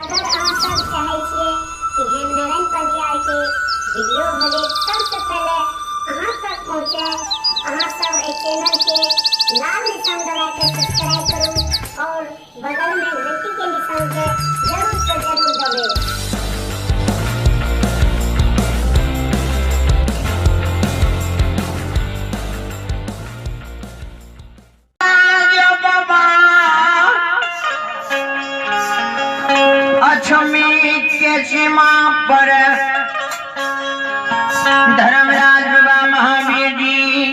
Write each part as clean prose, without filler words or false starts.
अगर अहाँ सब चाहे छियै कि हेमनारायण परिवार के वीडियो भले सबसे पहले अहाँ तक पहुँचे, अहाँ सब इस चैनल के लाल निशान दबा के सब्सक्राइब करू और बगल में घंटी के निशान के जरूर से जरूर दबाएं। अछमी के सीमा पर धर्मराज बाबा महावीर जी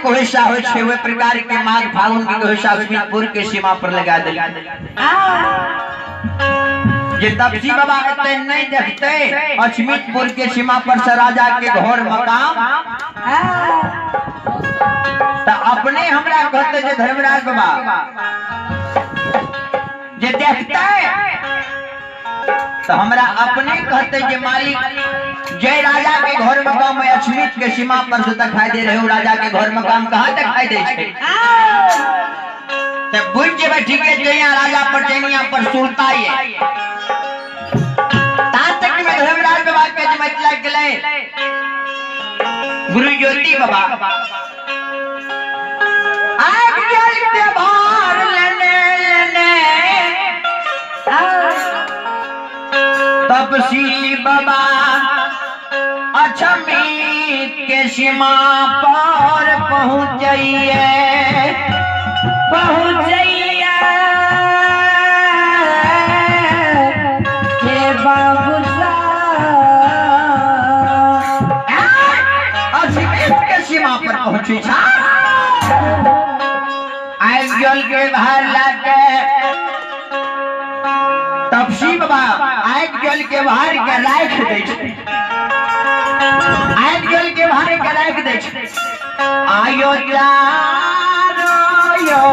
कोहिशा हो छे वे प्रकार के माघ फागुन के कोहिशा अछमीपुर के सीमा पर लगा दे जे तपसी बाबा कहते नहीं देखते अछमीपुर के सीमा पर से राजा के घर मकाम तो अपने हमरा कहते जे धर्मराज बाबा जे देखते तो हमरा अपने कहते जे मालिक जय राजा के घर मकाम में अछमीत के सीमा पर से दिखाई दे रहे हो, राजा के घर मकाम कहाँ दिखाई दे छे ते बुझ जेबे ठीक है जइया राजा पटेनिया पर सुरता है ता तक में धर्मराज बाबा के जमत लग गेले गुरु ज्योति बाबा आग जल के भार लेने तपसी बाबा अछमीत के सीमा पर पहुँचइए पहुंची आग जल के बाहर लाके तब शिव बाबा आग जल के बाहर के राख दै छै आग जल के बाहर के राख दै छै आयो जानो यो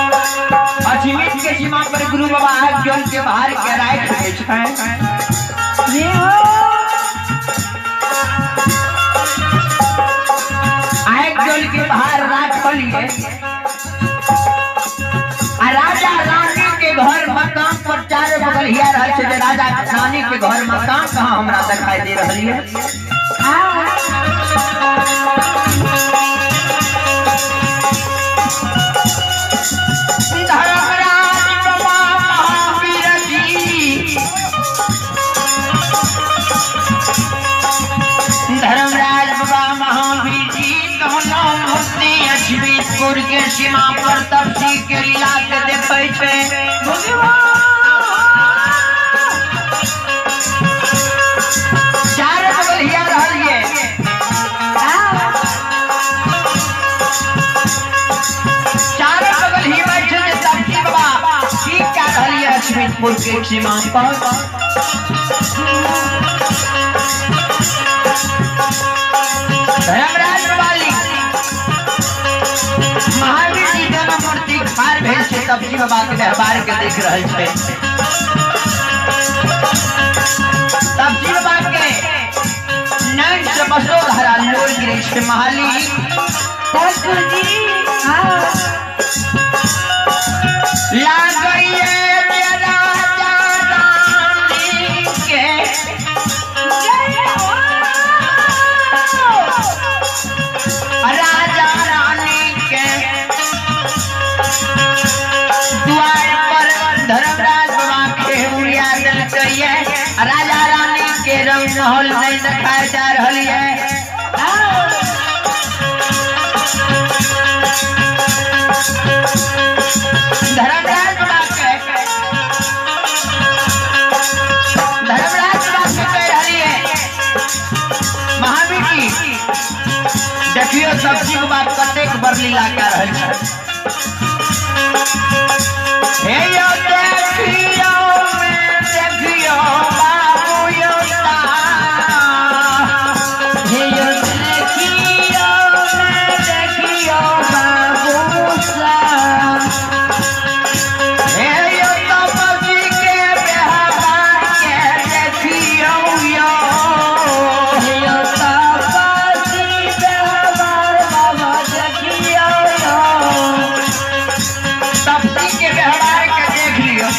अजमेर के सीमा पर गुरु बाबा आग जल के बाहर के राख दै छै ये हो आग जल के बाहर राखलिए आ राजा रानी के घर मकान पर चारों बगल हिया रहल छै राजा रानी के घर मकान कहां हमरा दिखाई दे रहल है धर्मराज बाबा महावीर जी कहलो मूर्ति अजमेर के सीमा पर तपसी के लीला के देखै छै चार बगल हिया रहलिए चार बगल ही बैठे जे तपसी बाबा की का रहलिए अजमेर के सीमा पर धर्मराज वाली महावीर जी जन्म मूर्ति खार भेल छै तपसी बाबा के व्यवहार के देख रहल छै तपसी बाबा के नैन से बसो धारा लोर गिरै छै महाली ठाकुर जी लागैए राजा रानी के राजा रानी के द्वार पर धर्मराज बाबा के उड़िया देलकै राजा रानी के रंग महल नहीं दिखाई जा रही है सब्जी के बात कतेक बरलीला कह रहल छै। हे यो देखियो बाबू यो ता, हे यो देखियो बाबू सा, हे यो तपसी के व्यवहार के देखियो यो, हे यो तपसी व्यवहार बाबा देखियो यो, तपसी के व्यवहार के देख लियो।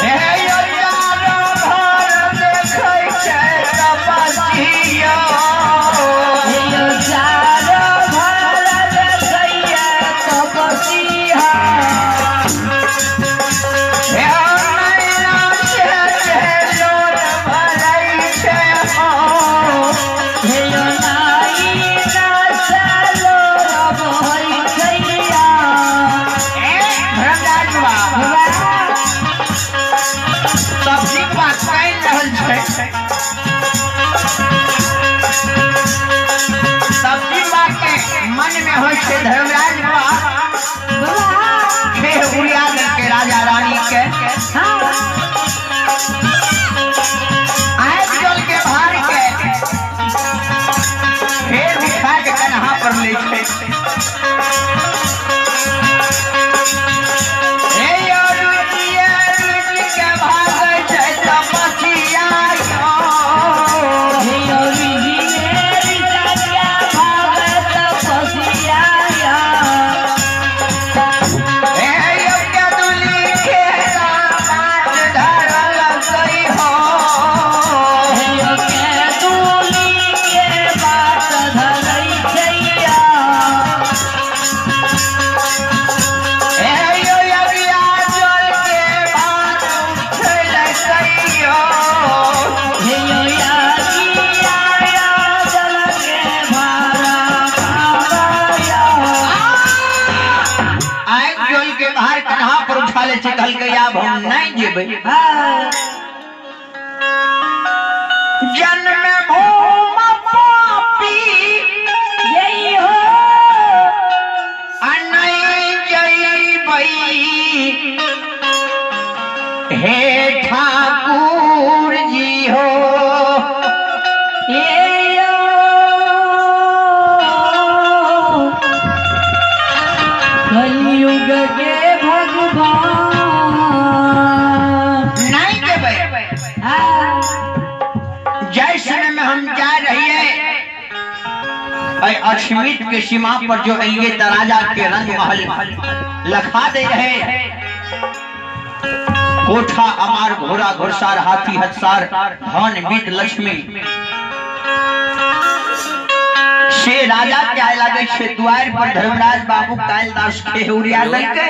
हे यो यारो घर देखै छै तपसी यो, हे यो यारो घर देखै छै तपसी हा, हे नैना से लोर भरै छै हो, हे यो नैना से लोर भरै छै या। धर्मराज बाबा सब्जी के बात कह रहल छै। सब्जी बात के मन में होइ छै धर्मराज बाबा फेर उड़िया दल के राजा रानी के आँख जल के भार के फेर उठा के कन्हा पर ले छै। हे यो रुचिया रुचि के भागै छै तपसिया यो, हे यो रुचिया भागै तपसिया यो, हे यो केदुली के बात धरल गई हो, हे यो केदुली के बात धरै छै या। हे यो यज्ञा जल के बात उठल कहियो, हे यो यज्ञा जल के भारा बाबाया। आँख जल के बाहर कन्हा पर उठा ले छै, कहल के आब हम नहीं जेबै। जन्म भूम पापी यही हो नहीं जइबै, हे ठाकुर जी हो, हे यो कलयुग के भगवान नहीं जेबै। जय समय में हम जा रहिए अश्वमेध के सीमा पर जो ये राजा के रंग महल लखा दे रहे, कोठा अमार घोड़ा घुड़सार हाथी हथसार धन बीत लक्ष्मी से राजा के आय लगे छे द्वार पर धर्मराज बाबू कालिदास के उड़िया दल के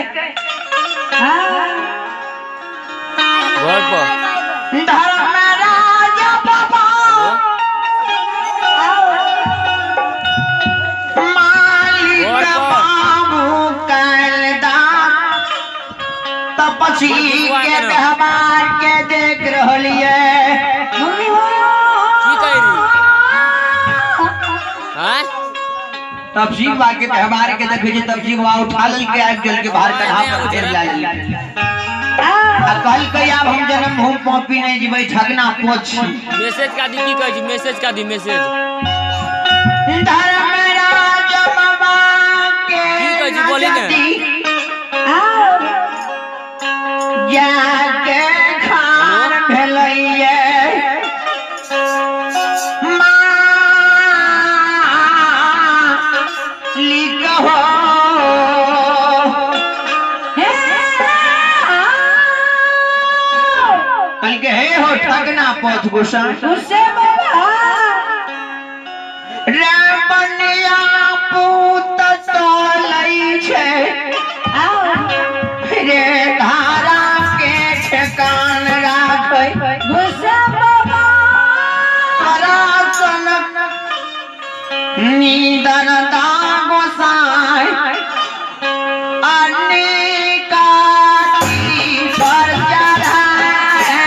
धर्मराज बाबा मालिक बाबू कालिदास तपसी के व्यवहार के देख रहलिए। तपसी बा के व्यवहार के देखे जे तपसी बा उठा लेल के आग जल के बाहर कन्हा पर फेर ला ली। आ कल के अब हम जन्म भूमि पापी नहीं जीबै ठगना पोछ। मैसेज का दी की कहै छी, मैसेज का दी मैसेज। धर्मराज बाबा के की कहै छी बोली ने। जाके खान भेलैये मालिक हो, कल के हे हो ठगना पोछ गुस्सा रे बनिया पूत तो लै छै रे धारा के ठेकान राखै गुस्सा बाबा परासन नीदन दा गोसाई अनेका पर चढ़ाया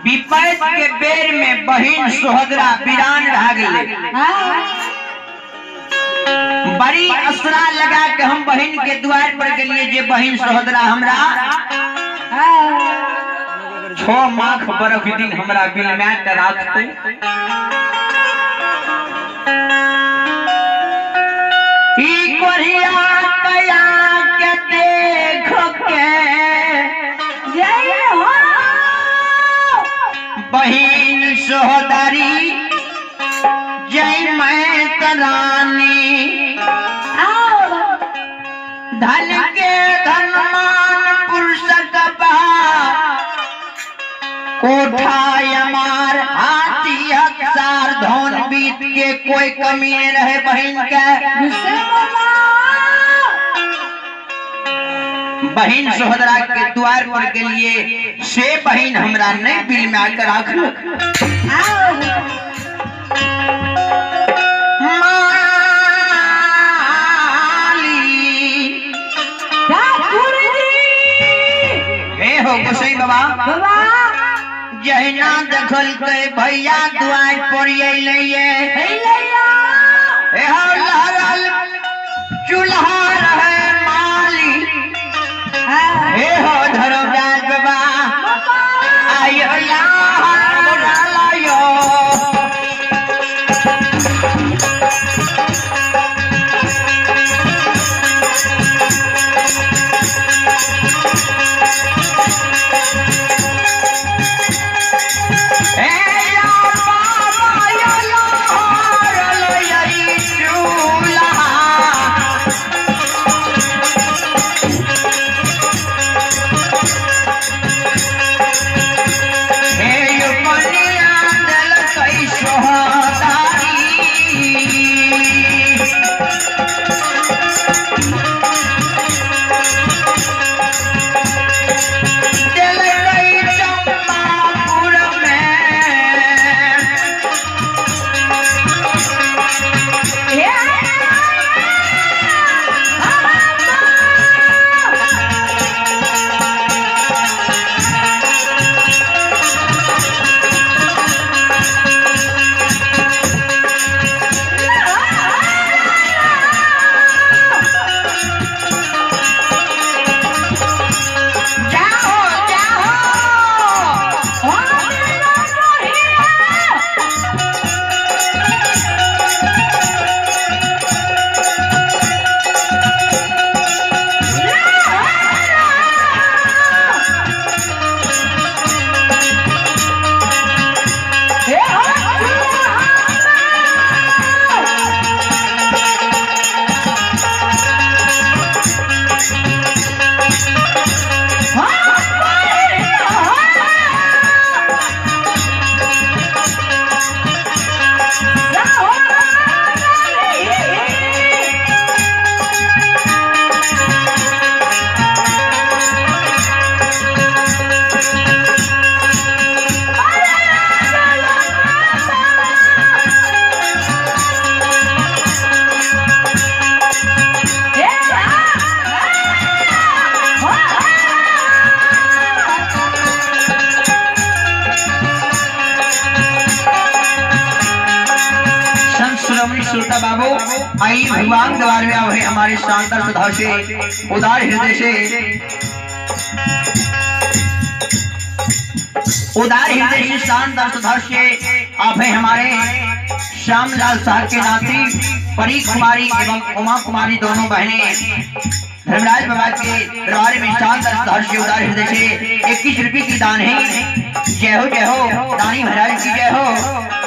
विपैत के बेर में बहिन सोहदरा वीरान रह गए। बड़ी असरा लगा के हम बहिन के द्वार पर गलिए जे बहिन सोहदरा हमरा 6 माख बरख दिन हमरा बिल में राखते। ई कोरिया कया के देख के जय हो बहिन सोहदरी जय मैं तरानी धन के धनमान पुरुष कोठा यमार हाथी हकसार धन बीत के कोई कमी नहीं रहे बहन के। बहन सोहदरा के द्वार पर के लिए से बहन हमरा नहीं बिल में आकर आखलक। हो गोसाई बाबा जहिना देखल के भैया द्वार पर अइले लहरल चूल्हा रहे माली हे हो धर्मराज बाबा आयो लायो आई भगवान द्वार में आवे हमारे शानदार सुधा से उदार हृदय से शानदार सुधा से आप है हमारे श्यामलाल साहब के नाती परी कुमारी एवं उमा कुमारी दोनों बहनें धर्मराज बाबा के दरबार में शानदार सुधा से उदार हृदय से 21 रुपये की दान है। जय हो रानी महाराज की जय हो।